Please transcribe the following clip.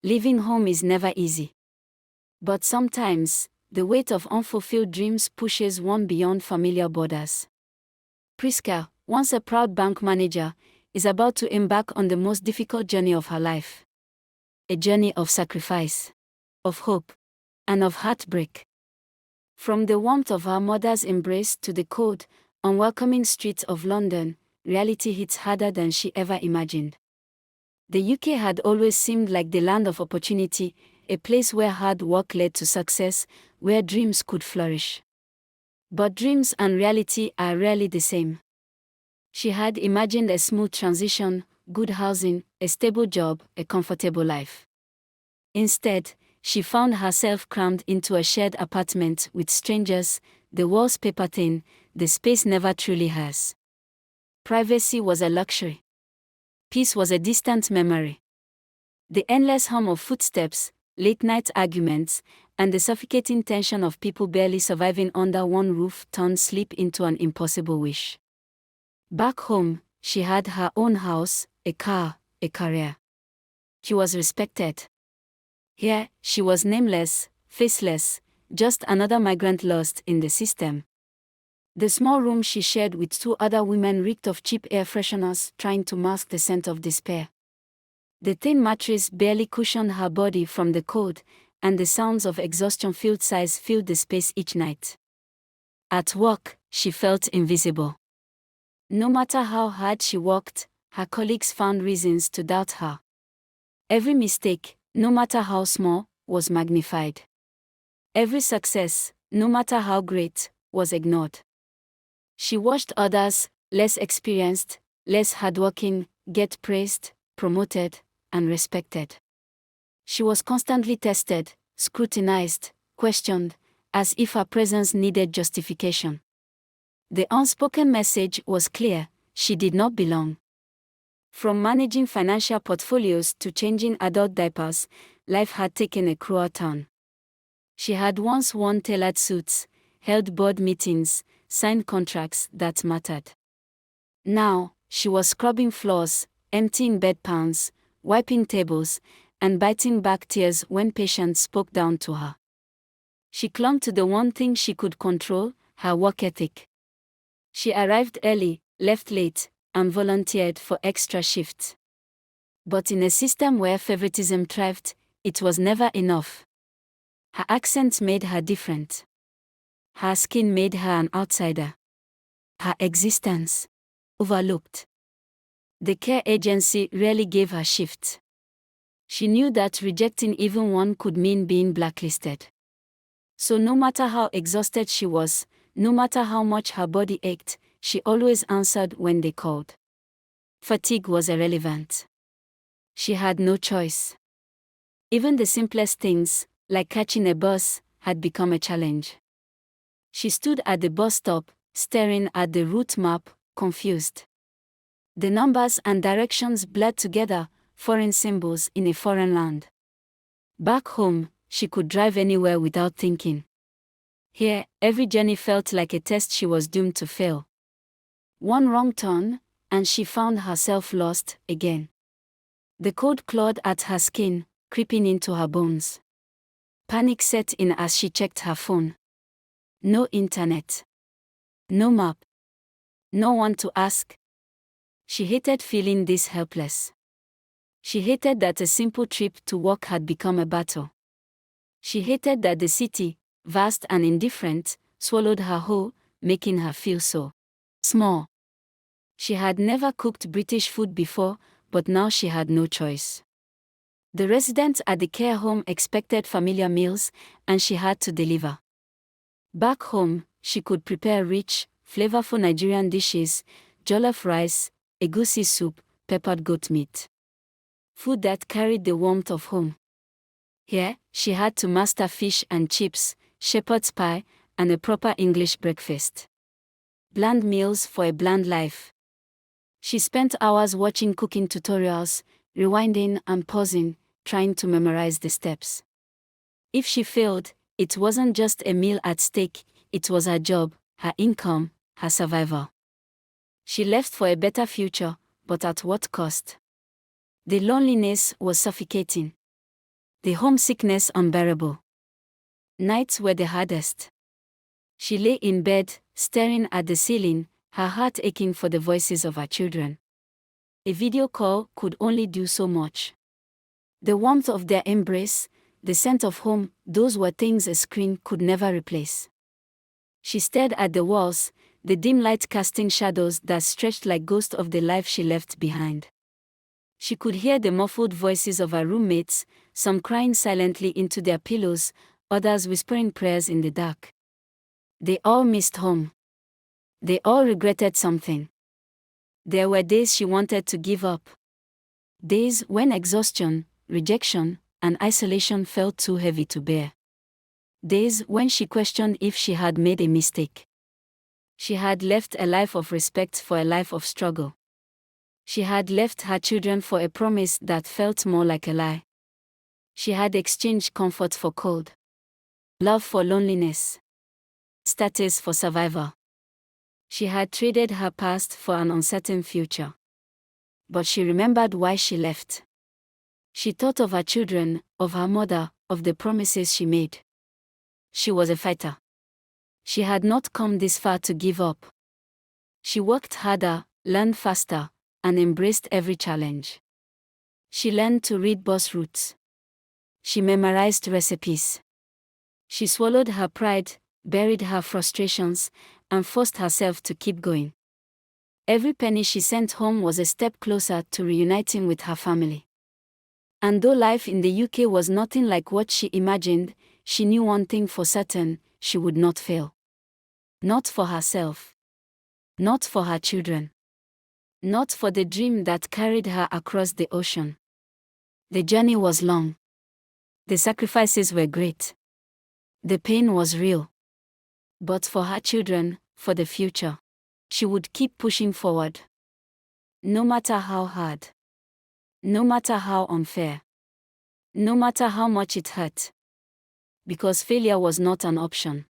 Leaving home is never easy. But sometimes, the weight of unfulfilled dreams pushes one beyond familiar borders. Prisca, once a proud bank manager, is about to embark on the most difficult journey of her life. A journey of sacrifice, of hope, and of heartbreak. From the warmth of her mother's embrace to the cold, unwelcoming streets of London, reality hits harder than she ever imagined. The UK had always seemed like the land of opportunity, a place where hard work led to success, where dreams could flourish. But dreams and reality are rarely the same. She had imagined a smooth transition, good housing, a stable job, a comfortable life. Instead, she found herself crammed into a shared apartment with strangers, the walls paper thin, the space never truly hers. Privacy was a luxury. Peace was a distant memory. The endless hum of footsteps, late-night arguments, and the suffocating tension of people barely surviving under one roof turned sleep into an impossible wish. Back home, she had her own house, a car, a career. She was respected. Here, she was nameless, faceless, just another migrant lost in the system. The small room she shared with two other women reeked of cheap air fresheners trying to mask the scent of despair. The thin mattress barely cushioned her body from the cold, and the sounds of exhaustion-filled sighs filled the space each night. At work, she felt invisible. No matter how hard she worked, her colleagues found reasons to doubt her. Every mistake, no matter how small, was magnified. Every success, no matter how great, was ignored. She watched others, less experienced, less hardworking, get praised, promoted, and respected. She was constantly tested, scrutinized, questioned, as if her presence needed justification. The unspoken message was clear: she did not belong. From managing financial portfolios to changing adult diapers, life had taken a cruel turn. She had once worn tailored suits, held board meetings, signed contracts that mattered. Now, she was scrubbing floors, emptying bedpans, wiping tables, and biting back tears when patients spoke down to her. She clung to the one thing she could control: her work ethic. She arrived early, left late, and volunteered for extra shifts. But in a system where favoritism thrived, it was never enough. Her accent made her different. Her skin made her an outsider. Her existence overlooked. The care agency rarely gave her shifts. She knew that rejecting even one could mean being blacklisted. So no matter how exhausted she was, no matter how much her body ached, she always answered when they called. Fatigue was irrelevant. She had no choice. Even the simplest things, like catching a bus, had become a challenge. She stood at the bus stop, staring at the route map, confused. The numbers and directions blurred together, foreign symbols in a foreign land. Back home, she could drive anywhere without thinking. Here, every journey felt like a test she was doomed to fail. One wrong turn, and she found herself lost again. The cold clawed at her skin, creeping into her bones. Panic set in as she checked her phone. No internet. No map. No one to ask. She hated feeling this helpless. She hated that a simple trip to work had become a battle. She hated that the city, vast and indifferent, swallowed her whole, making her feel so small. She had never cooked British food before, but now she had no choice. The residents at the care home expected familiar meals, and she had to deliver. Back home, she could prepare rich, flavorful Nigerian dishes: jollof rice, egusi soup, peppered goat meat. Food that carried the warmth of home. Here, she had to master fish and chips, shepherd's pie, and a proper English breakfast. Bland meals for a bland life. She spent hours watching cooking tutorials, rewinding and pausing, trying to memorize the steps. If she failed, it wasn't just a meal at stake, it was her job, her income, her survival. She left for a better future, but at what cost? The loneliness was suffocating. The homesickness unbearable. Nights were the hardest. She lay in bed, staring at the ceiling, her heart aching for the voices of her children. A video call could only do so much. The warmth of their embrace, the scent of home, those were things a screen could never replace. She stared at the walls, the dim light casting shadows that stretched like ghosts of the life she left behind. She could hear the muffled voices of her roommates, some crying silently into their pillows, others whispering prayers in the dark. They all missed home. They all regretted something. There were days she wanted to give up. Days when exhaustion, rejection, and isolation felt too heavy to bear. Days when she questioned if she had made a mistake. She had left a life of respect for a life of struggle. She had left her children for a promise that felt more like a lie. She had exchanged comfort for cold, love for loneliness, status for survival. She had traded her past for an uncertain future. But she remembered why she left. She thought of her children, of her mother, of the promises she made. She was a fighter. She had not come this far to give up. She worked harder, learned faster, and embraced every challenge. She learned to read bus routes. She memorized recipes. She swallowed her pride, buried her frustrations, and forced herself to keep going. Every penny she sent home was a step closer to reuniting with her family. And though life in the UK was nothing like what she imagined, she knew one thing for certain: she would not fail. Not for herself. Not for her children. Not for the dream that carried her across the ocean. The journey was long. The sacrifices were great. The pain was real. But for her children, for the future, she would keep pushing forward. No matter how hard. No matter how unfair. No matter how much it hurt. Because failure was not an option.